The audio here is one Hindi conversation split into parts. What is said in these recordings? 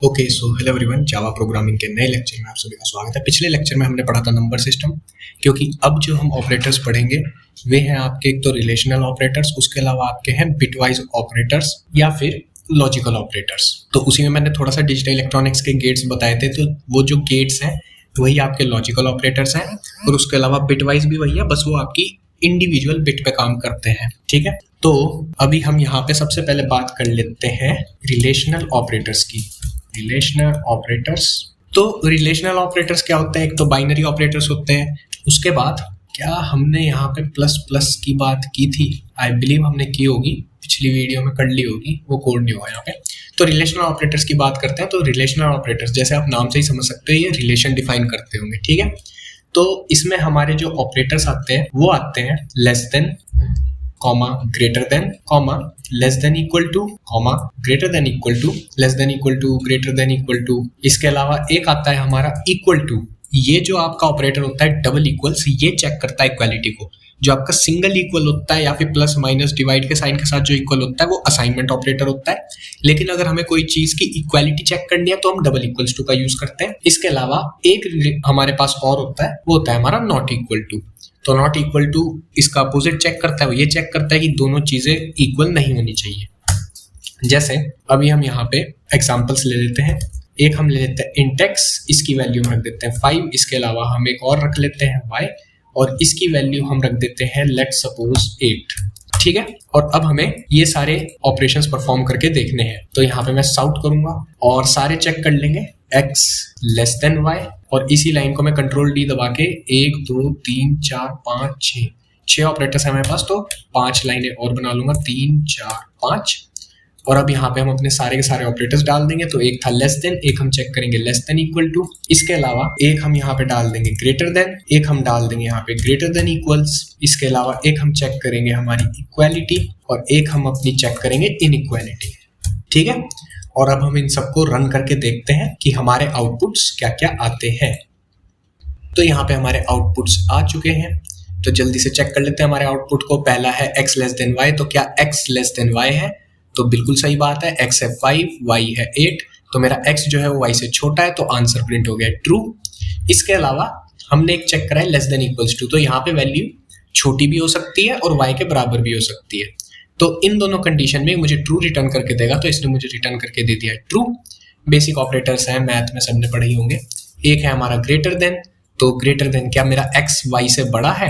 Okay so hello everyone, Java programming के नए लेक्चर में आप सभी का स्वागत है। पिछले लेक्चर में हमने पढ़ा था नंबर सिस्टम, क्योंकि अब जो हम ऑपरेटर्स पढ़ेंगे वे हैं आपके एक तो रिलेशनल ऑपरेटर्स, उसके अलावा आपके हैं बिटवाइज ऑपरेटर्स या फिर लॉजिकल ऑपरेटर्स। तो उसी में मैंने थोड़ा सा डिजिटल इलेक्ट्रॉनिक्स के गेट्स बताए थे, तो वो जो गेट्स हैं वही आपके लॉजिकल ऑपरेटर्स हैं, और उसके अलावा बिटवाइज भी वही है, बस वो आपकी इंडिविजुअल बिट पे काम करते हैं। ठीक है, तो अभी हम यहाँ पे सबसे पहले बात कर लेते हैं रिलेशनल ऑपरेटर्स की। रिलेशनल ऑपरेटर्स, तो रिलेशनल ऑपरेटर्स क्या होते हैं? एक तो बाइनरी ऑपरेटर्स होते हैं, उसके बाद क्या हमने यहाँ पे प्लस प्लस की बात की थी? आई बिलीव हमने की होगी, पिछली वीडियो में कर ली होगी, वो कोड नहीं हुआ यहाँ पे। तो रिलेशनल ऑपरेटर्स की बात करते हैं। तो रिलेशनल ऑपरेटर्स जैसे आप नाम से ही समझ सकते हो, ये रिलेशन डिफाइन करते होंगे। ठीक है, तो इसमें हमारे जो ऑपरेटर्स आते हैं वो आते हैं less than, comma, greater than, comma, less than equal to, comma, greater than equal to, less than equal to, greater than equal to. इसके अलावा एक आता है हमारा इक्वल टू। ये जो आपका ऑपरेटर होता है डबल इक्वल्स, ये चेक करता है इक्वालिटी को। जो आपका सिंगल इक्वल होता है या फिर प्लस माइनस डिवाइड के साइन के साथ जो इक्वल होता है वो असाइनमेंट ऑपरेटर होता है। लेकिन अगर हमें कोई चीज की इक्वालिटी चेक करनी है तो हम डबल इक्वल्स टू का यूज करते हैं। इसके अलावा एक हमारे पास और होता है, वो होता है हमारा नॉट इक्वल टू। तो नॉट इक्वल टू इसका अपोजिट चेक करता है, वो ये चेक करता है कि दोनों चीजें इक्वल नहीं होनी चाहिए। जैसे अभी हम यहाँ पे एग्जांपल्स ले लेते हैं। एक हम ले लेते हैं इंट x, इसकी वैल्यू हम रख देते हैं 5। इसके अलावा हम एक और रख लेते हैं y, और इसकी वैल्यू हम रख देते हैं लेट सपोज 8। ठीक है, और अब हमें ये सारे ऑपरेशंस परफॉर्म करके देखने हैं। तो यहाँ पे मैं साउट करूंगा और सारे चेक कर लेंगे, x लेस देन y, और इसी लाइन को मैं कंट्रोल डी दबा के 1 2 3 4 5 6 ऑपरेटर्स है हमारे पास, तो 5 लाइनें और बना लूंगा, 3 4 5। और अब यहाँ पे हम अपने सारे के सारे ऑपरेटर्स डाल देंगे। तो एक था लेस देन, एक हम चेक करेंगे लेस देन इक्वल टू, इसके अलावा एक हम यहाँ पे डाल देंगे ग्रेटर देन, एक हम डाल देंगे यहाँ पे ग्रेटर देन इक्वल्स, इसके अलावा एक हम चेक करेंगे हमारी इक्वालिटी, और एक हम अपनी चेक करेंगे इनइक्वालिटी। ठीक है, और अब हम इन सबको रन करके देखते हैं कि हमारे आउटपुट्स क्या क्या आते हैं। तो यहाँ पे हमारे आउटपुट्स आ चुके हैं, तो जल्दी से चेक कर लेते हैं हमारे आउटपुट को। पहला है x लेस देन y, तो क्या x लेस देन y है? तो बिल्कुल सही बात है, x है 5, y है 8, तो मेरा x जो है वो y से छोटा है, तो आंसर प्रिंट हो गया ट्रू। इसके अलावा हमने एक चेक करा है लेस देन इक्वल्स टू, तो यहाँ पे वैल्यू छोटी भी हो सकती है और y के बराबर भी हो सकती है। तो इन दोनों कंडीशन में मुझे ट्रू रिटर्न करके देगा, तो इसने मुझे रिटर्न करके दे दिया ट्रू। बेसिक ऑपरेटर्स हैं, मैथ में सबने पढ़े ही होंगे। एक है हमारा ग्रेटर देन, तो ग्रेटर देन क्या मेरा x y से बड़ा है?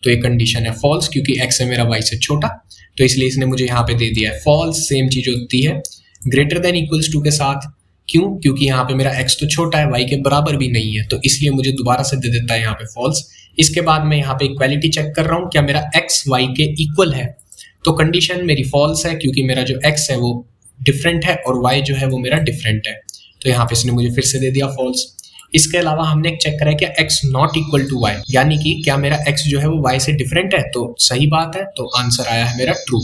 तो ये कंडीशन है फॉल्स, क्योंकि x है मेरा y से छोटा, तो इसलिए इसने मुझे यहाँ पे दे दिया है फॉल्स। सेम चीज होती है ग्रेटर देन इक्वल्स टू के साथ, क्यों? क्योंकि यहाँ पे मेरा x तो छोटा है, y के बराबर भी नहीं है, तो इसलिए मुझे दोबारा से दे देता है यहाँ पे फॉल्स। इसके बाद मैं यहाँ पे इक्वालिटी चेक कर रहा हूँ, क्या मेरा x y के इक्वल है? तो कंडीशन मेरी फॉल्स है, क्योंकि मेरा जो x है वो डिफरेंट है और y जो है वो मेरा डिफरेंट है, तो यहाँ पे इसने मुझे फिर से दे दिया फॉल्स। इसके अलावा हमने एक चेक करा है क्या x not equal to y, यानी कि क्या मेरा x जो है वो y से डिफरेंट है? तो सही बात है, तो आंसर आया है मेरा ट्रू।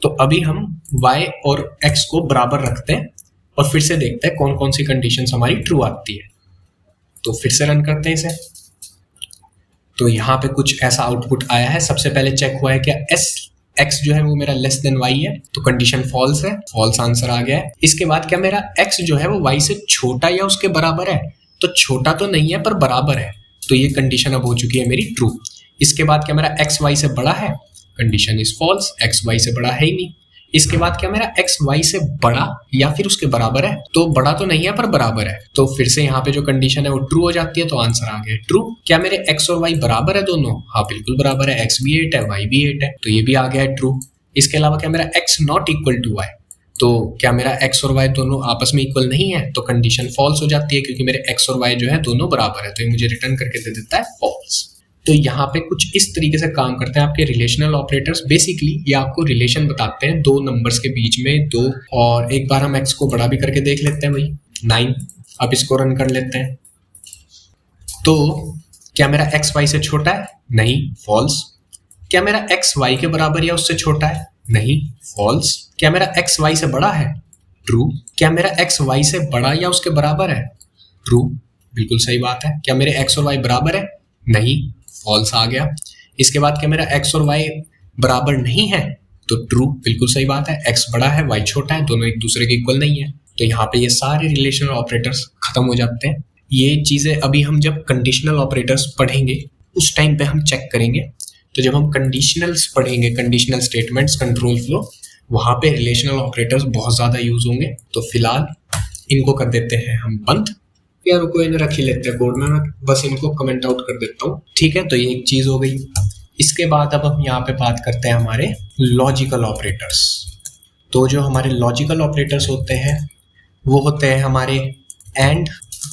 तो अभी हम y और x को बराबर रखते हैं और फिर से देखते हैं कौन कौन सी कंडीशंस हमारी ट्रू आती है। तो फिर से रन करते हैं इसे। तो यहाँ पे कुछ ऐसा आउटपुट आया है। सबसे पहले चेक हुआ है क्या x जो है वो मेरा लेस देन y है, तो कंडीशन फॉल्स है, फॉल्स आंसर आ गया है। इसके बाद क्या मेरा x जो है वो y से छोटा या उसके बराबर है? तो छोटा तो नहीं है पर बराबर है, तो ये कंडीशन अब हो चुकी है मेरी ट्रू। इसके बाद क्या मेरा x y से बड़ा है? Condition is false, x y से बड़ा है ही नहीं। इसके बाद क्या मेरा x y से बड़ा या फिर उसके बराबर है? तो बड़ा तो नहीं है पर बराबर है, तो फिर से यहाँ पे जो कंडीशन है वो ट्रू हो जाती है, तो आंसर आ गया ट्रू। क्या मेरे x और y बराबर है दोनों? हाँ बिल्कुल बराबर है, x भी 8 है, y भी 8 है, तो ये भी आ गया है ट्रू। इसके अलावा क्या मेरा x not equal to y, तो क्या मेरा x और y दोनों आपस में इक्वल नहीं है? तो कंडीशन फॉल्स हो जाती है, क्योंकि मेरे x और y जो है दोनों बराबर है, तो ये मुझे रिटर्न करके दे देता है फॉल्स। तो यहाँ पे कुछ इस तरीके से काम करते हैं आपके रिलेशनल ऑपरेटर्स। बेसिकली ये आपको रिलेशन बताते हैं दो नंबर्स के बीच में, दो, और एक बार हम x को बड़ा भी करके देख लेते हैं भाई, 9। अब इसको रन कर लेते हैं। तो क्या मेरा x y से छोटा है? नहीं, फॉल्स। क्या मेरा x y के बराबर या उससे छोटा है? नहीं, फॉल्स। क्या मेरा x y से बड़ा है? ट्रू। क्या मेरा x y से बड़ा या उसके बराबर है? ट्रू, बिल्कुल सही बात है। क्या मेरे x और y बराबर है? नहीं, फॉल्स आ गया। इसके बाद क्या मेरा x और y बराबर नहीं है? तो ट्रू, बिल्कुल सही बात है, x बड़ा है y छोटा है, दोनों एक दूसरे के इक्वल नहीं है। तो यहाँ पे ये सारे रिलेशनल ऑपरेटर्स खत्म हो जाते हैं। ये चीज़ें अभी हम जब कंडीशनल ऑपरेटर्स पढ़ेंगे उस टाइम पे हम चेक करेंगे। तो जब हम कंडीशनल्स पढ़ेंगे, कंडीशनल स्टेटमेंट्स, कंट्रोल फ्लो, वहाँ पे रिलेशनल ऑपरेटर्स बहुत ज़्यादा यूज होंगे। तो फिलहाल इनको कर देते हैं हम बंद। यार रुको, इन्हें रख ही लेते हैं बोर्ड में, मैं बस इनको कमेंट आउट कर देता हूँ। ठीक है, तो ये एक चीज़ हो गई। इसके बाद अब हम यहाँ पे बात करते हैं हमारे लॉजिकल ऑपरेटर्स। तो जो हमारे लॉजिकल ऑपरेटर्स होते हैं वो होते हैं हमारे एंड,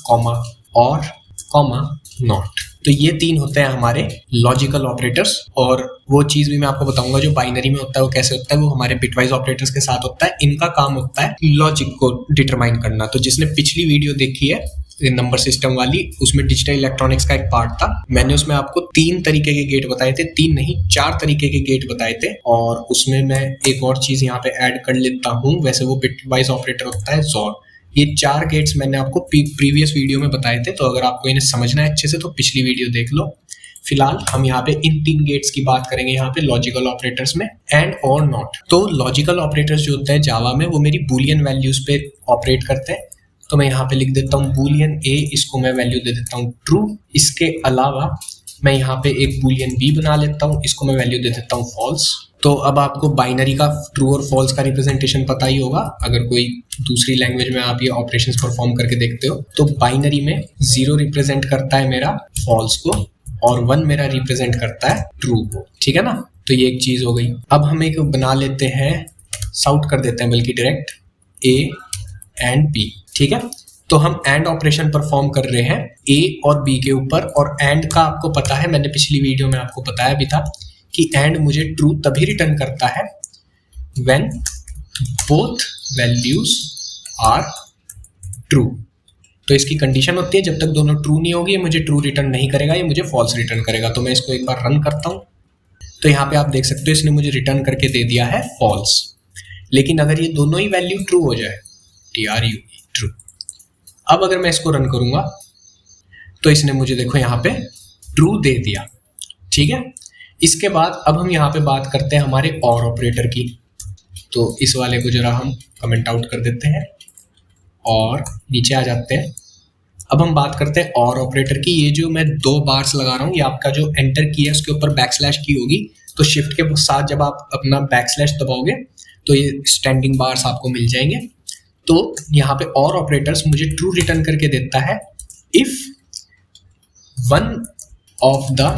कॉमा, और, कॉमा, नॉट। तो ये तीन होते हैं हमारे लॉजिकल ऑपरेटर्स। और वो चीज़ भी मैं आपको बताऊंगा जो बाइनरी में होता है वो कैसे होता है, वो हमारे बिटवाइज ऑपरेटर्स के साथ होता है। इनका काम होता है लॉजिक को डिटरमाइन करना। तो जिसने पिछली वीडियो देखी है नंबर सिस्टम वाली, उसमें डिजिटल इलेक्ट्रॉनिक्स का एक पार्ट था। मैंने उसमें आपको 3 तरीके के गेट बताए थे, 3 नहीं 4 तरीके के गेट बताए थे। और उसमें मैं एक और चीज यहाँ पे ऐड कर लेता हूँ, वैसे वो बिटवाइज ऑपरेटर होता है ज़ोर। ये 4 गेट्स मैंने आपको प्रीवियस वीडियो में बताए थे, तो अगर आपको इन्हें समझना है अच्छे से तो पिछली वीडियो देख लो। फिलहाल हम यहाँ पे इन 3 गेट्स की बात करेंगे यहाँ पे लॉजिकल ऑपरेटर्स में, एंड और नॉट। तो लॉजिकल ऑपरेटर्स जो होते हैं जावा में वो मेरी बूलियन वैल्यूज पे ऑपरेट करते हैं। तो मैं यहाँ पे लिख देता हूँ बूलियन ए, इसको मैं वैल्यू दे देता हूँ ट्रू। इसके अलावा मैं यहाँ पे एक बूलियन बी बना लेता हूँ, इसको मैं वैल्यू दे देता हूँ फॉल्स। तो अब आपको बाइनरी का ट्रू और फॉल्स का रिप्रेजेंटेशन पता ही होगा। अगर कोई दूसरी लैंग्वेज में आप ये ऑपरेशंस परफॉर्म करके देखते हो तो बाइनरी में 0 रिप्रेजेंट करता है मेरा फॉल्स को और 1 मेरा रिप्रेजेंट करता है ट्रू को। ठीक है ना, तो ये एक चीज हो गई। अब हम एक बना लेते हैं, साउट कर देते हैं बल्कि डायरेक्ट ए एंड बी। ठीक है, तो हम एंड ऑपरेशन परफॉर्म कर रहे हैं ए और बी के ऊपर। और एंड का आपको पता है, मैंने पिछली वीडियो में आपको बताया भी था कि एंड मुझे ट्रू तभी रिटर्न करता है when both values are true. तो इसकी कंडीशन होती है जब तक दोनों ट्रू नहीं होगी ये मुझे ट्रू रिटर्न नहीं करेगा, ये मुझे फॉल्स रिटर्न करेगा। तो मैं इसको एक बार रन करता हूँ, तो यहाँ पे आप देख सकते हो इसने मुझे रिटर्न करके दे दिया है फॉल्स। लेकिन अगर ये दोनों ही वैल्यू ट्रू हो जाए, TRU ट्रू, अब अगर मैं इसको रन करूंगा तो इसने मुझे देखो यहाँ पे ट्रू दे दिया। ठीक है, इसके बाद अब हम यहाँ पे बात करते हैं हमारे और ऑपरेटर की। तो इस वाले को जरा हम कमेंट आउट कर देते हैं और नीचे आ जाते हैं। अब हम बात करते हैं और ऑपरेटर की। ये जो मैं 2 बार्स लगा रहा हूँ, ये आपका जो एंटर की है उसके ऊपर बैकस्लैश की होगी। तो शिफ्ट के साथ जब आप अपना बैकस्लैश दबाओगे तो ये स्टैंडिंग बार्स आपको मिल जाएंगे। तो यहाँ पे और ऑपरेटर्स मुझे ट्रू रिटर्न करके देता है if one of the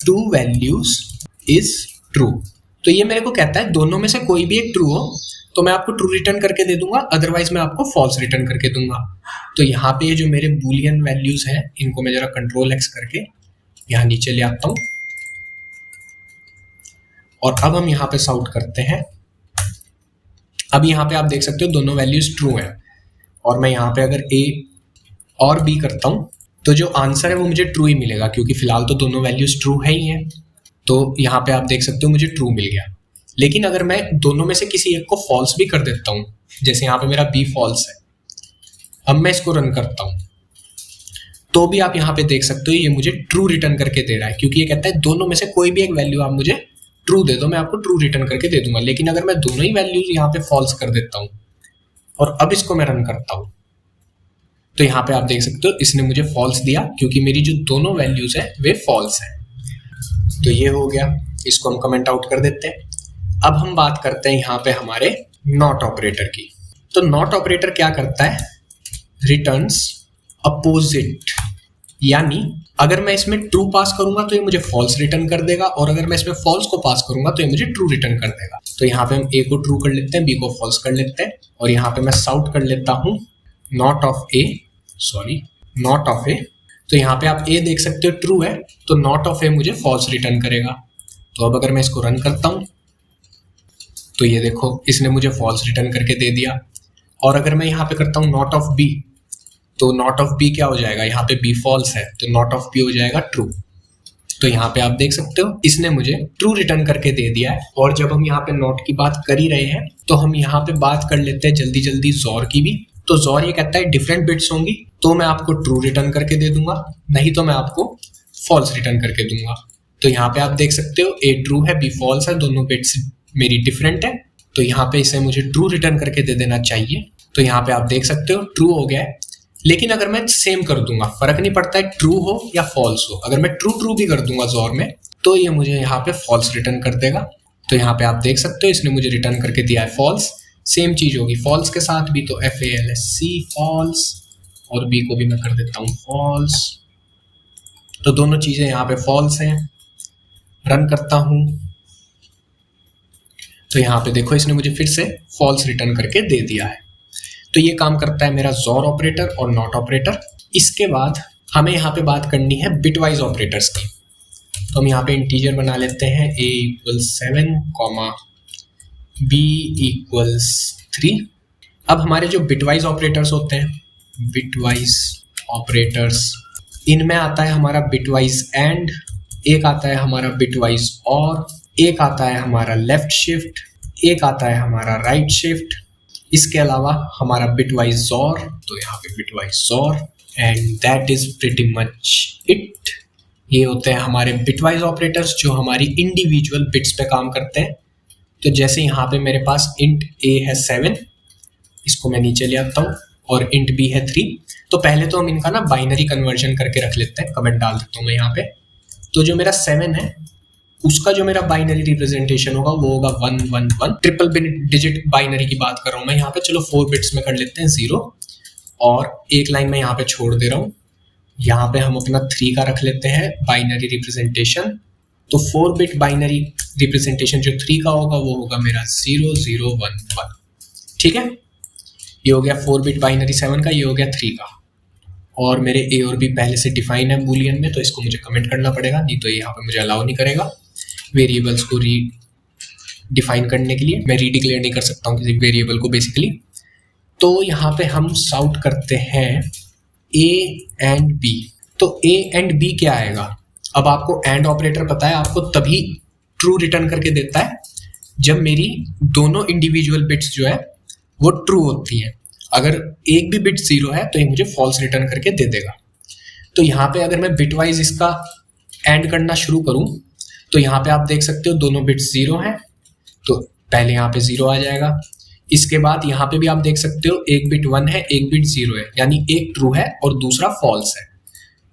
2 values is true. तो ये मेरे को कहता है दोनों में से कोई भी एक ट्रू हो तो मैं आपको ट्रू रिटर्न करके दे दूंगा, अदरवाइज मैं आपको फॉल्स रिटर्न करके दूंगा। तो यहाँ पे जो मेरे बूलियन वैल्यूज हैं इनको मैं जरा कंट्रोल X करके यहाँ नीचे ले आता हूँ और अब हम यहाँ पे साउट करते हैं। अब यहाँ पे आप देख सकते हो दोनों वैल्यूज ट्रू हैं और मैं यहाँ पे अगर A और B करता हूँ तो जो आंसर है वो मुझे ट्रू ही मिलेगा, क्योंकि फिलहाल तो दोनों वैल्यूज ट्रू है ही हैं। तो यहाँ पे आप देख सकते हो मुझे ट्रू मिल गया। लेकिन अगर मैं दोनों में से किसी एक को फॉल्स भी कर देता हूँ, जैसे यहाँ पे मेरा B फॉल्स है, अब मैं इसको रन करता हूँ तो भी आप यहाँ पे देख सकते हो ये मुझे ट्रू रिटर्न करके दे रहा है, क्योंकि ये कहता है दोनों में से कोई भी एक वैल्यू आप मुझे ट्रू दे दो, मैं आपको ट्रू रिटर्न करके दे दूंगा। लेकिन अगर मैं दोनों ही वैल्यूज यहाँ पे फॉल्स कर देता हूँ और अब इसको मैं रन करता हूँ तो यहाँ पे आप देख सकते हो इसने मुझे फॉल्स दिया, क्योंकि मेरी जो दोनों वैल्यूज है वे फॉल्स है। तो ये हो गया, इसको हम कमेंट आउट कर देते हैं। अब हम बात करते हैं यहाँ पे हमारे नॉट ऑपरेटर की। तो नॉट ऑपरेटर क्या करता है, रिटर्न्स अपोजिट, यानी अगर मैं इसमें ट्रू पास करूंगा तो ये मुझे फॉल्स रिटर्न कर देगा और अगर मैं इसमें फॉल्स को पास करूंगा तो ये मुझे ट्रू रिटर्न कर देगा। तो यहाँ पे हम A को ट्रू कर लेते हैं, B को फॉल्स कर लेते हैं और यहाँ पे मैं साउट कर लेता हूँ नॉट ऑफ A। तो यहाँ पे आप A देख सकते हो ट्रू है तो नॉट ऑफ A मुझे फॉल्स रिटर्न करेगा। तो अब अगर मैं इसको रन करता हूँ तो ये देखो इसने मुझे फॉल्स रिटर्न करके दे दिया। और अगर मैं यहाँ पे करता हूँ नॉट ऑफ B तो नॉट ऑफ B क्या हो जाएगा, यहाँ पे B फॉल्स है तो नॉट ऑफ B हो जाएगा ट्रू। तो यहाँ पे आप देख सकते हो इसने मुझे ट्रू रिटर्न करके दे दिया है। और जब हम यहाँ पे नॉट की बात कर ही रहे हैं तो हम यहाँ पे बात कर लेते हैं जल्दी जल्दी ज़ोर की भी। तो ज़ोर ये कहता है डिफरेंट बिट्स होंगी तो मैं आपको ट्रू रिटर्न करके दे दूंगा, नहीं तो मैं आपको फॉल्स रिटर्न करके दूंगा। तो यहाँ पे आप देख सकते हो A ट्रू है B फॉल्स है, दोनों बिट्स मेरी डिफरेंट है, तो यहाँ पे इसे मुझे ट्रू रिटर्न करके दे देना चाहिए। तो तो यहाँ पे आप देख सकते हो ट्रू हो गया है। लेकिन अगर मैं सेम कर दूंगा, फर्क नहीं पड़ता है ट्रू हो या फॉल्स हो, अगर मैं ट्रू ट्रू भी कर दूंगा जोर में तो ये मुझे यहाँ पे फॉल्स रिटर्न कर देगा। तो यहाँ पे आप देख सकते हो इसने मुझे रिटर्न करके दिया है फॉल्स। सेम चीज होगी फॉल्स के साथ भी, तो FALSC फॉल्स, और बी को भी मैं कर देता हूँ फॉल्स। तो दोनों चीजें यहाँ पे फॉल्स हैं। रन करता हूँ तो यहाँ पे देखो इसने मुझे फिर से फॉल्स रिटर्न करके दे दिया है। तो ये काम करता है मेरा जोर ऑपरेटर और नॉट ऑपरेटर। इसके बाद हमें यहाँ पे बात करनी है बिटवाइज ऑपरेटर्स की। तो हम यहाँ पे इंटीजर बना लेते हैं a = 7, b = 3। अब हमारे जो बिटवाइज ऑपरेटर्स होते हैं, बिटवाइज ऑपरेटर्स, इनमें आता है हमारा बिटवाइज एंड, एक आता है हमारा बिटवाइज और, एक आता है हमारा लेफ्ट शिफ्ट, एक आता है हमारा राइट शिफ्ट, इसके अलावा हमारा बिटवाइज जोर। तो यहाँ पे बिटवाइज जोर and that is pretty much it. ये होते हैं हमारे बिटवाइज ऑपरेटर्स जो हमारी इंडिविजुअल बिट्स पे काम करते हैं। तो जैसे यहाँ पे मेरे पास इंट a है 7, इसको मैं नीचे ले आता हूँ, और इंट b है 3। तो पहले तो हम इनका ना बाइनरी कन्वर्जन करके रख लेते हैं, कमेंट डाल देता हूँ मैं यहाँ पे। तो जो मेरा 7 है उसका जो मेरा बाइनरी रिप्रेजेंटेशन होगा वो होगा 1 1 1। ट्रिपल डिजिट बाइनरी की बात कर रहा हूँ मैं यहाँ पे। चलो 4 बिट्स में कर लेते हैं 0, और एक लाइन में यहाँ पे छोड़ दे रहा हूँ। यहाँ पे हम अपना 3 का रख लेते हैं बाइनरी रिप्रेजेंटेशन। तो 4 बिट बाइनरी रिप्रेजेंटेशन जो 3 का होगा वो होगा मेरा 0 0 1 1। ठीक है, ये हो गया 4 बिट बाइनरी 7 का, ये हो गया 3 का। और मेरे a और b पहले से डिफाइन है बूलियन में, तो इसको मुझे कमेंट करना पड़ेगा, नहीं तो ये यहाँ पे मुझे अलाउ नहीं करेगा वेरिएबल्स को री डिफाइन करने के लिए। मैं रीडिक्लेयर नहीं कर सकता हूँ किसी वेरिएबल को बेसिकली। तो यहाँ पे हम साउट करते हैं a एंड b। तो a एंड b क्या आएगा? अब आपको एंड ऑपरेटर पता है, आपको तभी ट्रू रिटर्न करके देता है जब मेरी दोनों इंडिविजुअल बिट्स जो है वो ट्रू होती हैं। अगर एक भी बिट 0 है तो ये मुझे फॉल्स रिटर्न करके दे देगा। तो यहाँ पे अगर मैं बिटवाइज इसका एंड करना शुरू करूँ तो यहाँ पे आप देख सकते हो दोनों बिट्स 0 हैं, तो पहले यहाँ पे 0 आ जाएगा। इसके बाद यहाँ पे भी आप देख सकते हो एक बिट 1 है, एक बिट 0 है, यानी एक ट्रू है और दूसरा फॉल्स है।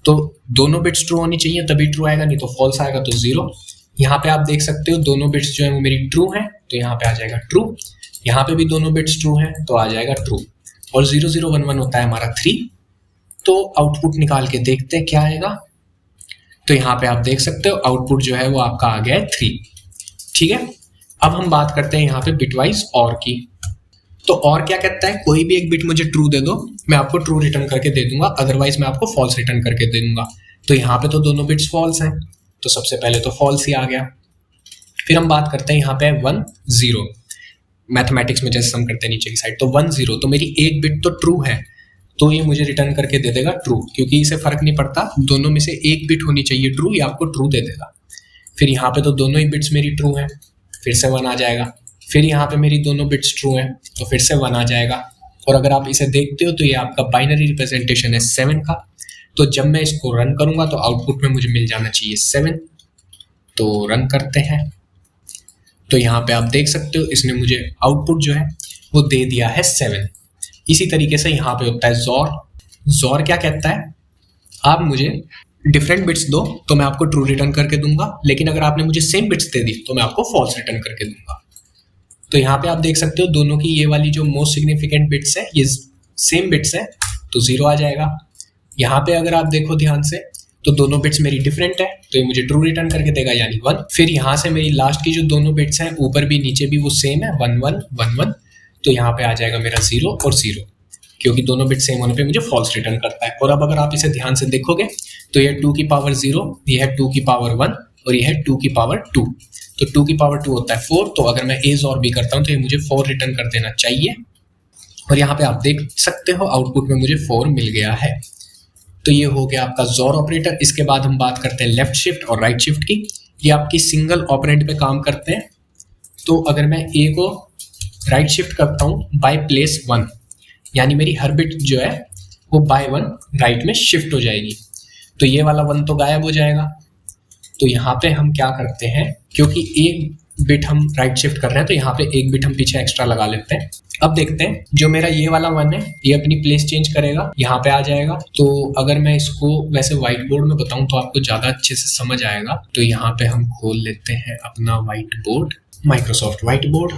तो दोनों बिट्स ट्रू होनी चाहिए तभी ट्रू आएगा, नहीं तो फॉल्स आएगा तो 0। यहाँ पे आप देख सकते हो दोनों बिट्स जो है वो मेरी ट्रू है, तो यहाँ पे आ जाएगा ट्रू। यहाँ पे भी दोनों बिट्स ट्रू हैं तो आ जाएगा ट्रू। और 0 0 1 1 होता है हमारा 3। तो आउटपुट निकाल के देखते हैं क्या आएगा। तो यहाँ पे आप देख सकते हो आउटपुट जो है वो आपका आ गया है 3। ठीक है, अब हम बात करते हैं यहाँ पे बिटवाइज और की। तो और क्या कहता है, कोई भी एक बिट मुझे ट्रू दे दो, मैं आपको ट्रू रिटर्न करके दे दूंगा, अदरवाइज मैं आपको फॉल्स रिटर्न करके दे दूंगा। तो यहाँ पे तो दोनों बिट्स फॉल्स हैं, तो सबसे पहले तो फॉल्स ही आ गया। फिर हम बात करते हैं यहाँ पे 1 0, मैथमेटिक्स में जैसे हम करते हैं नीचे की साइड। तो 1 0, तो मेरी एक बिट तो ट्रू है, तो ये मुझे रिटर्न करके दे देगा ट्रू, क्योंकि इसे फर्क नहीं पड़ता, दोनों में से एक बिट होनी चाहिए ट्रू, ये आपको ट्रू दे देगा। फिर यहाँ पे तो दोनों ही बिट्स मेरी ट्रू हैं, फिर से 1 आ जाएगा। फिर यहाँ पे मेरी दोनों बिट्स ट्रू हैं, तो फिर से 1 आ जाएगा। और अगर आप इसे देखते हो तो ये आपका बाइनरी रिप्रेजेंटेशन है 7 का। तो जब मैं इसको रन करूंगा तो आउटपुट में मुझे मिल जाना चाहिए 7। तो रन करते हैं, तो यहाँ पे आप देख सकते हो इसने मुझे आउटपुट जो है वो दे दिया है 7। इसी तरीके से यहाँ पे होता है जोर। जोर क्या कहता है, आप मुझे डिफरेंट बिट्स दो तो मैं आपको ट्रू रिटर्न करके दूंगा, लेकिन अगर आपने मुझे सेम बिट्स दे दी तो मैं आपको फॉल्स रिटर्न करके दूंगा। तो यहाँ पे आप देख सकते हो दोनों की ये वाली जो मोस्ट सिग्निफिकेंट बिट्स है ये सेम बिट्स है, तो 0 आ जाएगा। यहाँ पे अगर आप देखो ध्यान से तो दोनों बिट्स मेरी डिफरेंट है, तो ये मुझे ट्रू रिटर्न करके देगा, यानी 1। फिर यहाँ से मेरी लास्ट की जो दोनों बिट्स हैं ऊपर भी नीचे भी वो सेम है, 1 1 1 1। तो यहाँ पे आ जाएगा मेरा 0 और 0, क्योंकि दोनों बिट सेम होने पे मुझे फॉल्स रिटर्न करता है। और अब अगर आप इसे ध्यान से देखोगे तो यह 2 की पावर 0, यह है 2 की पावर 1 और यह है 2 की पावर 2। तो 2 की पावर 2 होता है 4। तो अगर मैं a और b करता हूँ तो ये मुझे 4 रिटर्न कर देना चाहिए। और यहाँ पे आप देख सकते हो आउटपुट में मुझे 4 मिल गया है। तो ये हो गया आपका जोर ऑपरेटर। इसके बाद हम बात करते हैं लेफ्ट शिफ्ट और राइट शिफ्ट की। ये आपकी सिंगल ऑपरेंड पे काम करते हैं। तो अगर मैं a को राइट शिफ्ट करता हूँ बाय प्लेस 1, यानी मेरी हर बिट जो है वो बाय 1 राइट में शिफ्ट हो जाएगी, तो ये वाला 1 तो गायब हो जाएगा। तो यहाँ पे हम क्या करते हैं, क्योंकि a बिट हम राइट शिफ्ट कर रहे हैं तो यहाँ पे एक बिट हम पीछे एक्स्ट्रा लगा लेते हैं। अब देखते हैं जो मेरा ये वाला 1 है ये अपनी प्लेस चेंज करेगा, यहाँ पे आ जाएगा। तो अगर मैं इसको वैसे व्हाइट बोर्ड में बताऊं तो आपको ज्यादा अच्छे से समझ आएगा। तो यहाँ पे हम खोल लेते हैं अपना white board, Microsoft white board.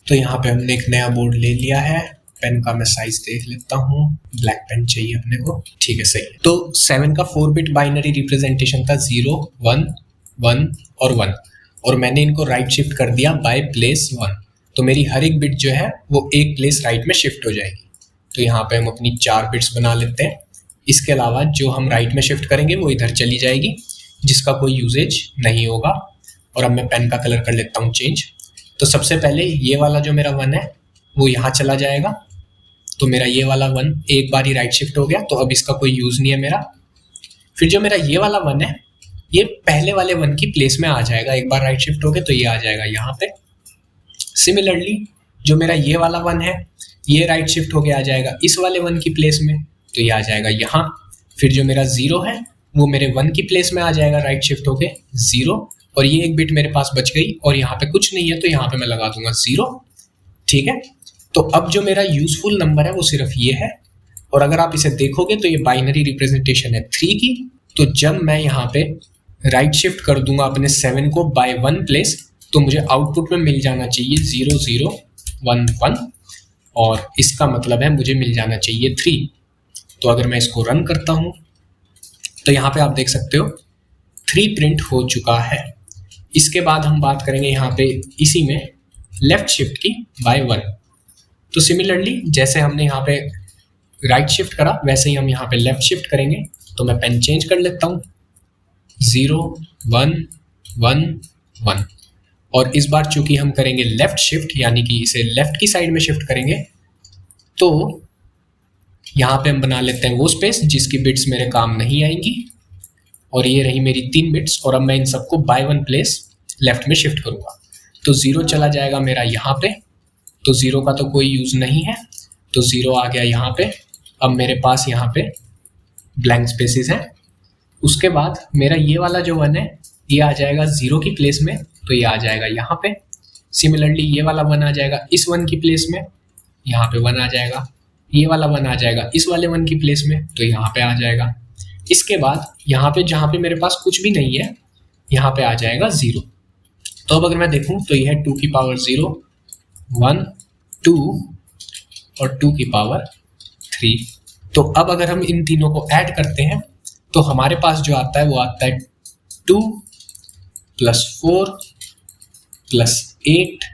तो यहाँ पे हमने एक नया बोर्ड ले लिया है। पेन का मैं साइज देख लेता हूँ, ब्लैक पेन चाहिए अपने को, ठीक है सही है। तो 7 का 4 बिट बाइनरी रिप्रेजेंटेशन था 0 1 1 और 1, और मैंने इनको राइट शिफ्ट कर दिया बाय प्लेस 1। तो मेरी हर एक बिट जो है वो एक प्लेस राइट में शिफ्ट हो जाएगी। तो यहाँ पे हम अपनी 4 बिट्स बना लेते हैं। इसके अलावा जो हम राइट में शिफ्ट करेंगे वो इधर चली जाएगी, जिसका कोई यूजेज नहीं होगा। और अब मैं पेन का कलर कर लेता हूँ चेंज। तो सबसे पहले ये वाला जो मेरा 1 है वो यहाँ चला जाएगा। तो मेरा ये वाला 1 एक बार ही राइट शिफ्ट हो गया, तो अब इसका कोई यूज नहीं है मेरा। फिर जो मेरा ये वाला 1 है ये पहले वाले 1 की प्लेस में आ जाएगा, एक बार राइट शिफ्ट हो गया तो ये आ जाएगा यहाँ पे। सिमिलरली जो मेरा ये वाला 1 है ये राइट शिफ्ट होके आ जाएगा इस वाले 1 की प्लेस में, तो ये आ जाएगा यहाँ। फिर जो मेरा 0 है वो मेरे 1 की प्लेस में आ जाएगा राइट शिफ्ट होके 0, और ये एक बिट मेरे पास बच गई और यहाँ पे कुछ नहीं है तो यहाँ पे मैं लगा दूंगा 0, ठीक है। तो अब जो मेरा यूजफुल नंबर है वो सिर्फ ये है, और अगर आप इसे देखोगे तो ये बाइनरी रिप्रेजेंटेशन है 3 की। तो जब मैं यहाँ पे राइट शिफ्ट कर दूंगा अपने 7 को बाय 1 प्लेस, तो मुझे आउटपुट में मिल जाना चाहिए 0 0 1 1, और इसका मतलब है मुझे मिल जाना चाहिए 3। तो अगर मैं इसको रन करता हूँ तो यहाँ पे आप देख सकते हो 3 प्रिंट हो चुका है। इसके बाद हम बात करेंगे यहाँ पे इसी में लेफ्ट शिफ्ट की बाय 1। तो सिमिलरली जैसे हमने यहाँ पे राइट शिफ्ट करा वैसे ही हम यहाँ पे लेफ्ट शिफ्ट करेंगे। तो मैं पेन चेंज कर लेता हूँ 0 1 1 1, और इस बार चूंकि हम करेंगे लेफ्ट शिफ्ट यानी कि इसे लेफ्ट की साइड में शिफ्ट करेंगे, तो यहाँ पे हम बना लेते हैं वो स्पेस जिसकी बिट्स मेरे काम नहीं आएंगी, और ये रही मेरी 3 बिट्स। और अब मैं इन सबको बाय 1 प्लेस लेफ्ट में शिफ्ट करूँगा। तो 0 चला जाएगा मेरा यहाँ पे, तो 0 का तो कोई यूज नहीं है, तो 0 आ गया यहाँ पे। अब मेरे पास यहाँ पे ब्लैंक स्पेसेस हैं। उसके बाद मेरा ये वाला जो 1 है ये आ जाएगा 0 की प्लेस में, तो ये आ जाएगा यहाँ पे। सिमिलरली ये वाला 1 आ जाएगा इस 1 की प्लेस में, यहाँ पे 1 आ जाएगा। ये वाला 1 आ जाएगा इस वाले 1 की प्लेस में, तो यहाँ पे आ जाएगा। इसके बाद यहाँ पे जहाँ पे मेरे पास कुछ भी नहीं है यहाँ पे आ जाएगा 0। तो अब अगर मैं देखूँ तो यह है 2 की पावर 0 1 2 और 2 की पावर 3। तो अब अगर हम इन तीनों को ऐड करते हैं तो हमारे पास जो आता है वो आता है 2 + 4 + 8,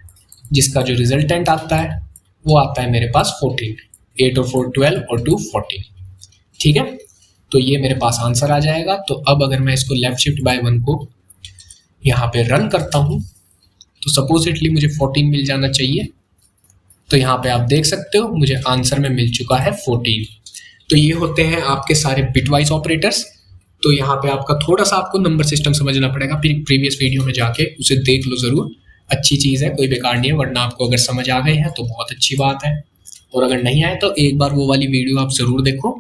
जिसका जो रिजल्टेंट आता है वो आता है मेरे पास 14। 8 और 4 12 और 2 14, ठीक है। तो ये मेरे पास आंसर आ जाएगा। तो अब अगर मैं इसको लेफ्ट शिफ्ट बाय 1 को यहाँ पे रन करता हूँ तो सपोजिटली मुझे 14 मिल जाना चाहिए। तो यहाँ पे आप देख सकते हो मुझे आंसर में मिल चुका है 14। तो ये होते हैं आपके सारे बिटवाइज ऑपरेटर्स। तो यहाँ पे आपका थोड़ा सा आपको नंबर सिस्टम समझना पड़ेगा, फिर प्रीवियस वीडियो में जाके उसे देख लो ज़रूर, अच्छी चीज़ है, कोई बेकार नहीं है। वरना आपको अगर समझ आ गए हैं तो बहुत अच्छी बात है, और अगर नहीं आए तो एक बार वो वाली वीडियो आप ज़रूर देखो।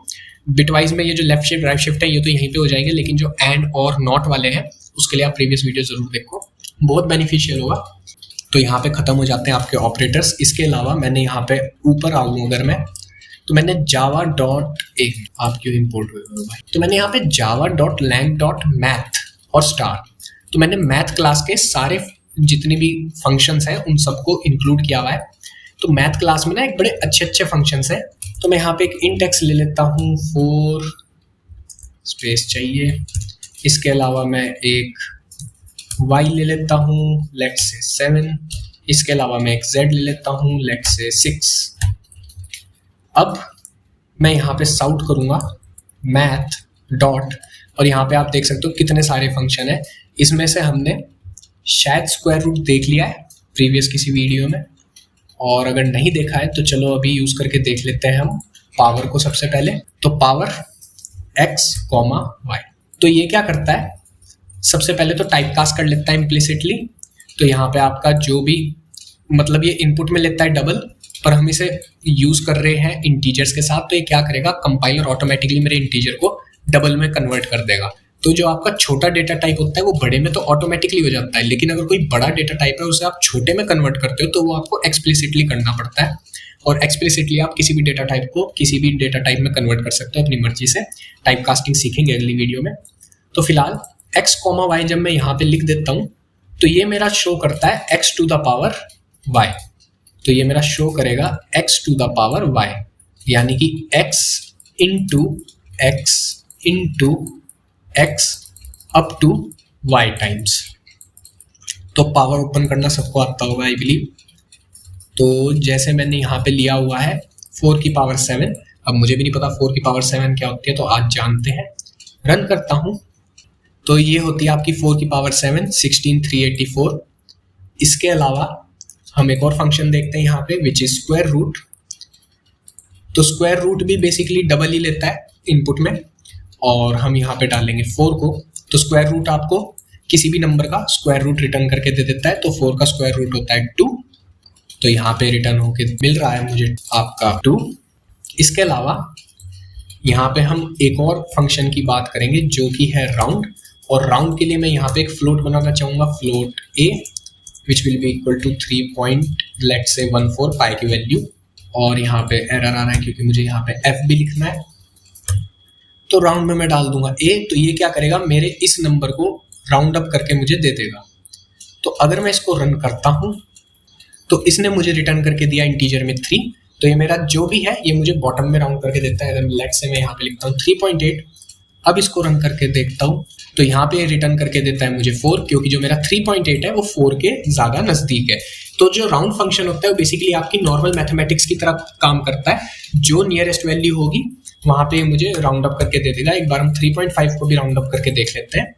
बिटवाइज में ये जो लेफ्ट शिफ्ट राइट शिफ्ट है ये तो यहीं पे हो जाएंगे, लेकिन जो एंड और नॉट वाले हैं उसके लिए आप प्रीवियस वीडियो ज़रूर देखो, बहुत बेनिफिशियल होगा। तो यहाँ पे ख़त्म हो जाते हैं आपके ऑपरेटर्स। इसके अलावा मैंने यहाँ पे ऊपर आऊँ अगर मैं, तो मैंने java.a, आप क्यों इम्पोर्ट हुए हो भाई, तो मैंने यहाँ पे java.lang.math और स्टार, तो मैंने मैथ क्लास के सारे जितने भी फंक्शंस हैं उन सबको इंक्लूड किया हुआ है। तो मैथ क्लास में ना एक बड़े अच्छे अच्छे फंक्शंस हैं। तो मैं यहाँ पे एक int x ले लेता हूँ, 4 स्पेस चाहिए। इसके अलावा मैं एक y ले लेता हूँ, लेट्स से 7। इसके अलावा मैं एक z ले लेता हूँ, लेट्स से 6। अब मैं यहाँ पे साउट करूँगा मैथ डॉट, और यहाँ पे आप देख सकते हो कितने सारे फंक्शन है। इसमें से हमने शायद स्क्वायर रूट देख लिया है प्रीवियस किसी वीडियो में, और अगर नहीं देखा है तो चलो अभी यूज़ करके देख लेते हैं हम पावर को। सबसे पहले तो पावर x, y, तो ये क्या करता है, सबसे पहले तो टाइप कास्ट कर लेता है इम्प्लिसिटली। तो यहाँ पे आपका जो भी मतलब ये इनपुट में लेता है डबल, पर हम इसे यूज़ कर रहे हैं इंटीजर्स के साथ, तो ये क्या करेगा, कंपाइलर ऑटोमेटिकली मेरे इंटीजर को डबल में कन्वर्ट कर देगा। तो जो आपका छोटा डेटा टाइप होता है वो बड़े में तो ऑटोमेटिकली हो जाता है, लेकिन अगर कोई बड़ा डेटा टाइप है उसे आप छोटे में कन्वर्ट करते हो तो वो आपको एक्सप्लिसिटली करना पड़ता है। और एक्सप्लिसिटली आप किसी भी डेटा टाइप को किसी भी डेटा टाइप में कन्वर्ट कर सकते हो अपनी मर्जी से। टाइप कास्टिंग सीखेंगे अगली वीडियो में। तो फिलहाल x, y जब मैं यहाँ पे लिख देता हूँ तो ये मेरा शो करता है x to the power y। तो ये मेरा शो करेगा x to the power y, यानी कि x into x up to y times. तो पावर ओपन करना सबको आता होगा आई बिलीव। तो जैसे मैंने यहाँ पे लिया हुआ है 4 की पावर 7, अब मुझे भी नहीं पता 4 की पावर 7 क्या होती है, तो आज जानते हैं। रन करता हूँ तो ये होती है आपकी 4 की पावर 7 16384। इसके अलावा हम एक और फंक्शन देखते हैं यहाँ पे विच इज स्क्वायर रूट। तो स्क्वायर रूट भी बेसिकली डबल ही लेता है इनपुट में, और हम यहाँ पे डालेंगे 4 को। तो स्क्वायर रूट आपको किसी भी नंबर का स्क्वायर रूट रिटर्न करके दे देता है। तो 4 का स्क्वायर रूट होता है 2, तो यहाँ पे रिटर्न होके मिल रहा है मुझे आपका 2। इसके अलावा यहाँ पे हम एक और फंक्शन की बात करेंगे जो कि है राउंड, और राउंड के लिए मैं यहाँ पे एक फ्लोट बनाना चाहूँगा, float a which will be equal to 3.14 pi की वैल्यू। और यहाँ पे एरर आ रहा है क्योंकि मुझे यहाँ पे f भी लिखना है। तो राउंड में मैं डाल दूंगा a, तो ये क्या करेगा मेरे इस नंबर को राउंड अप करके मुझे दे देगा। तो अगर मैं इसको रन करता हूँ तो इसने मुझे रिटर्न करके दिया इंटीजर में 3। तो ये मेरा जो भी है ये मुझे बॉटम में राउंड करके देता है। अगर लेट्स से मैं यहाँ पे लिखता हूँ 3.8, अब इसको रन करके देखता हूँ तो यहाँ पे रिटर्न करके देता है मुझे 4, क्योंकि जो मेरा 3.8 है वो 4 के ज़्यादा नज़दीक है। तो जो राउंड फंक्शन होता है वो बेसिकली आपकी नॉर्मल मैथमेटिक्स की तरह काम करता है। जो नियरेस्ट वैल्यू होगी वहाँ पे मुझे राउंड अप करके दे देगा। एक बार हम 3.5 को भी राउंड अप करके देख लेते हैं।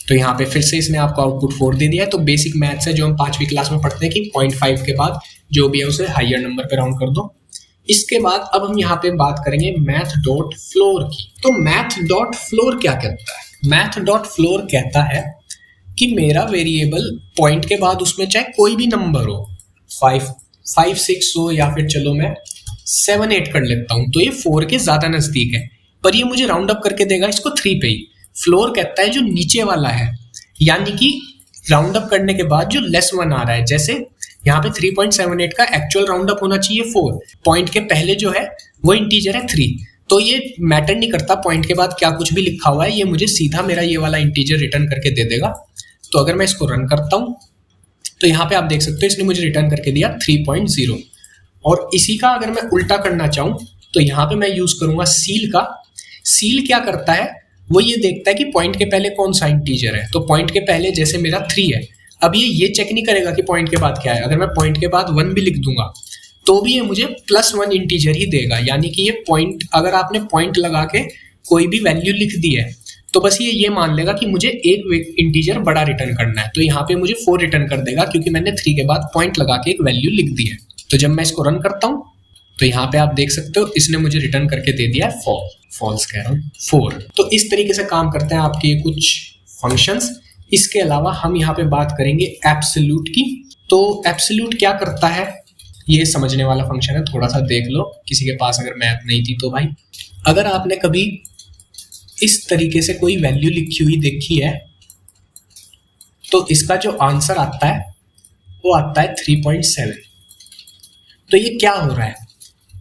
तो यहाँ पे फिर से इसने आपको आउटपुट 4 दे दिया है। तो बेसिक मैथ्स है जो हम 5वीं क्लास में पढ़ते हैं कि 0.5 के बाद जो भी है उसे हायर नंबर पे राउंड कर दो। इसके बाद अब हम यहाँ पे बात करेंगे मैथ डॉट फ्लोर की। तो मैथ डॉट फ्लोर क्या कहता है? मैथ डॉट फ्लोर कहता है कि मेरा वेरिएबल पॉइंट के बाद उसमें चाहे कोई भी नंबर हो, 5, 6 हो, या फिर चलो मैं 7, 8 कर लेता हूँ, तो ये 4 के ज़्यादा नज़दीक है, पर ये मुझे राउंड अप करके देगा इसको 3 पे ही। फ्लोर कहता है जो नीचे वाला है, यानी कि राउंड अप करने के बाद जो लेस 1 आ रहा है। जैसे यहाँ पे 3.78 का एक्चुअल राउंड अप होना चाहिए 4, पॉइंट के पहले जो है वो इंटीजर है 3। तो ये मैटर नहीं करता पॉइंट के बाद क्या कुछ भी लिखा हुआ है, ये मुझे सीधा मेरा ये वाला इंटीजर रिटर्न करके दे देगा। तो अगर मैं इसको रन करता हूँ तो यहाँ पे आप देख सकते हो इसने मुझे रिटर्न करके दिया 3.0। और इसी का अगर मैं उल्टा करना चाहूँ तो यहाँ पे मैं यूज करूंगा सील का। सील क्या करता है, वो ये देखता है कि पॉइंट के पहले कौन सा इंटीजर है। तो पॉइंट के पहले जैसे मेरा 3 है, अब ये चेक नहीं करेगा कि पॉइंट के बाद क्या है। अगर मैं पॉइंट के बाद 1 भी लिख दूंगा तो भी ये मुझे +1 इंटीजर ही देगा। यानी कि ये पॉइंट, अगर आपने पॉइंट लगा के कोई भी वैल्यू लिख दी है तो बस ये मान लेगा कि मुझे एक इंटीजर बड़ा रिटर्न करना है। तो यहाँ पे मुझे 4 रिटर्न कर देगा क्योंकि मैंने 3 के बाद पॉइंट लगा के एक वैल्यू लिख दी है। तो जब मैं इसको रन करता हूँ तो यहाँ पे आप देख सकते हो इसने मुझे रिटर्न करके दे दिया है फॉल्स कह रहा हूँ 4। तो इस तरीके से काम करते हैं आपके कुछ फंक्शंस। इसके अलावा हम यहाँ पे बात करेंगे एब्सोल्यूट की। तो एब्सोल्यूट क्या करता है, ये समझने वाला फंक्शन है, थोड़ा सा देख लो किसी के पास अगर मैथ नहीं थी तो भाई। अगर आपने कभी इस तरीके से कोई वैल्यू लिखी हुई देखी है तो इसका जो आंसर आता है वो आता है 3.7। तो ये क्या हो रहा है,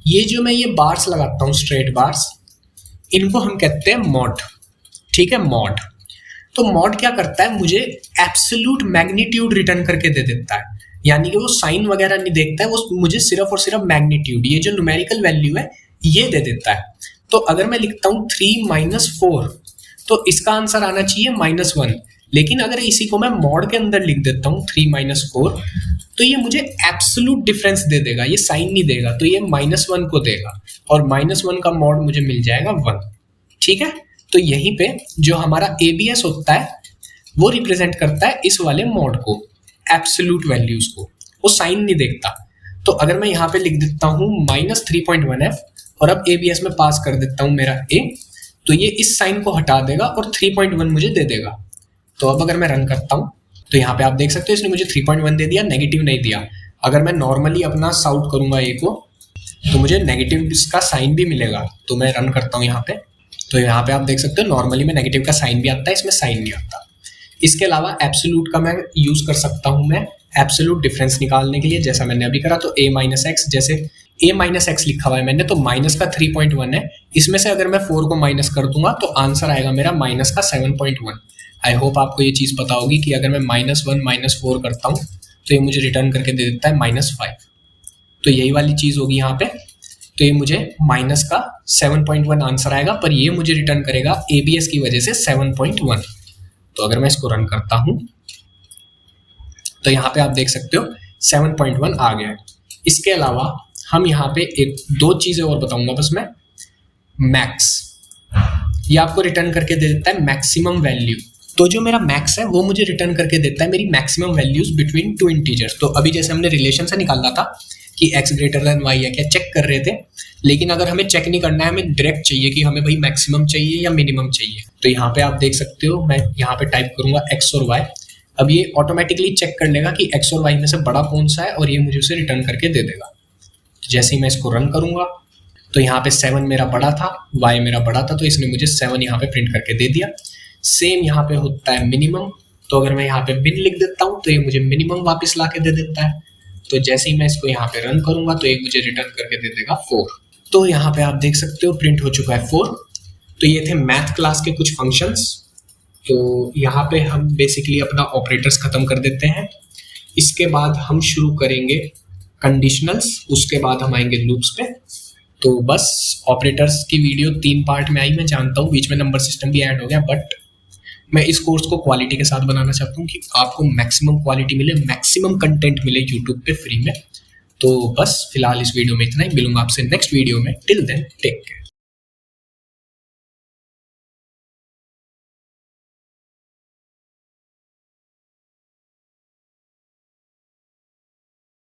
ये जो मैं ये बार्स लगाता हूँ स्ट्रेट बार्स, इनको हम कहते हैं मॉड। ठीक है, मॉड। तो मॉड क्या करता है, मुझे एब्सोल्यूट मैग्नीट्यूड रिटर्न करके दे देता है। यानी कि वो साइन वगैरह नहीं देखता है, वो मुझे सिर्फ और सिर्फ मैग्नीट्यूड, ये जो न्यूमेरिकल वैल्यू है ये दे देता है। तो अगर मैं लिखता हूँ 3 - 4 तो इसका आंसर आना चाहिए -1। लेकिन अगर इसी को मैं मॉड के अंदर लिख देता हूँ 3 - 4 तो ये मुझे एब्सोल्यूट डिफरेंस दे देगा, ये साइन नहीं देगा। तो ये -1 को देगा और -1 का मॉड मुझे मिल जाएगा 1। ठीक है, तो यहीं पे जो हमारा ABS होता है वो रिप्रेजेंट करता है इस वाले मॉड को, एब्सोल्यूट वैल्यूज को, वो साइन नहीं देखता। तो अगर मैं यहाँ पे लिख देता हूँ -3.1f और अब ABS में पास कर देता हूँ मेरा A, तो ये इस साइन को हटा देगा और 3.1 मुझे दे देगा। तो अब अगर मैं रन करता हूँ तो यहाँ पे आप देख सकते हो इसने मुझे 3.1 दे दिया, नेगेटिव नहीं दिया। अगर मैं नॉर्मली अपना साउट करूंगा A को तो मुझे नेगेटिव इसका साइन भी मिलेगा। तो मैं रन करता हूँ यहाँ पे तो यहाँ पे आप देख सकते हो नॉर्मली में नेगेटिव का साइन भी आता है, इसमें साइन नहीं आता। इसके अलावा एब्सोल्यूट का मैं यूज कर सकता हूँ मैं एब्सोल्यूट डिफरेंस निकालने के लिए, जैसा मैंने अभी करा। तो a माइनस एक्स, जैसे a माइनस एक्स लिखा हुआ है मैंने, तो माइनस का 3.1 है, इसमें से अगर मैं 4 को माइनस कर दूंगा तो आंसर आएगा मेरा माइनस का 7.1। आई होप आपको ये चीज़ पता होगी कि अगर मैं -1 -4 करता हूँ तो ये मुझे रिटर्न करके दे देता है -5। तो यही वाली चीज़ होगी यहाँ पे। तो ये मुझे माइनस का 7.1 आंसर आएगा, पर ये मुझे रिटर्न करेगा ABS की वजह से 7.1। तो अगर मैं इसको रन करता हूँ तो यहाँ पे आप देख सकते हो 7.1 आ गया है। इसके अलावा हम यहाँ पे एक दो चीज़ें और बताऊंगा बस मैं। मैक्स, ये आपको रिटर्न करके दे देता है मैक्सिमम वैल्यू। तो जो मेरा मैक्स है वो मुझे रिटर्न करके देता है मेरी maximum values between two integers. तो अभी जैसे हमने रिलेशन से निकाला था कि x ग्रेटर देन y है क्या, चेक कर रहे थे, लेकिन अगर हमें चेक नहीं करना है, हमें डायरेक्ट चाहिए कि हमें भाई मैक्सिमम चाहिए या मिनिमम चाहिए। तो यहाँ पे आप देख सकते हो, मैं यहाँ पे टाइप करूंगा x और y। अब ये ऑटोमेटिकली चेक कर लेगा कि x और y में से बड़ा कौन सा है और ये मुझे उसे रिटर्न करके दे देगा। तो जैसे ही मैं इसको रन करूंगा तो यहाँ पे 7 मेरा बड़ा था, y मेरा बड़ा था, तो इसने मुझे 7 यहाँ पे प्रिंट करके दे दिया। सेम यहाँ पे होता है मिनिमम, तो अगर मैं यहाँ पे मिन लिख देता हूँ तो ये मुझे मिनिमम वापस ला के दे देता है। तो जैसे ही मैं इसको यहाँ पे रन करूंगा तो ये मुझे रिटर्न करके दे देगा 4। तो यहाँ पे आप देख सकते हो प्रिंट हो चुका है 4। तो ये थे मैथ क्लास के कुछ फंक्शंस। तो यहाँ पे हम बेसिकली अपना ऑपरेटर्स खत्म कर देते हैं। इसके बाद हम शुरू करेंगे कंडीशनल्स, उसके बाद हम आएंगे लूप्स पे। तो बस ऑपरेटर्स की वीडियो 3 पार्ट में आई, मैं जानता हूँ बीच में नंबर सिस्टम भी ऐड हो गया, बट मैं इस कोर्स को क्वालिटी के साथ बनाना चाहता हूँ कि आपको मैक्सिमम क्वालिटी मिले, मैक्सिमम कंटेंट मिले यूट्यूब पे फ्री में। तो बस फिलहाल इस वीडियो में इतना ही, मिलूंगा आपसे नेक्स्ट वीडियो में। Till then take care.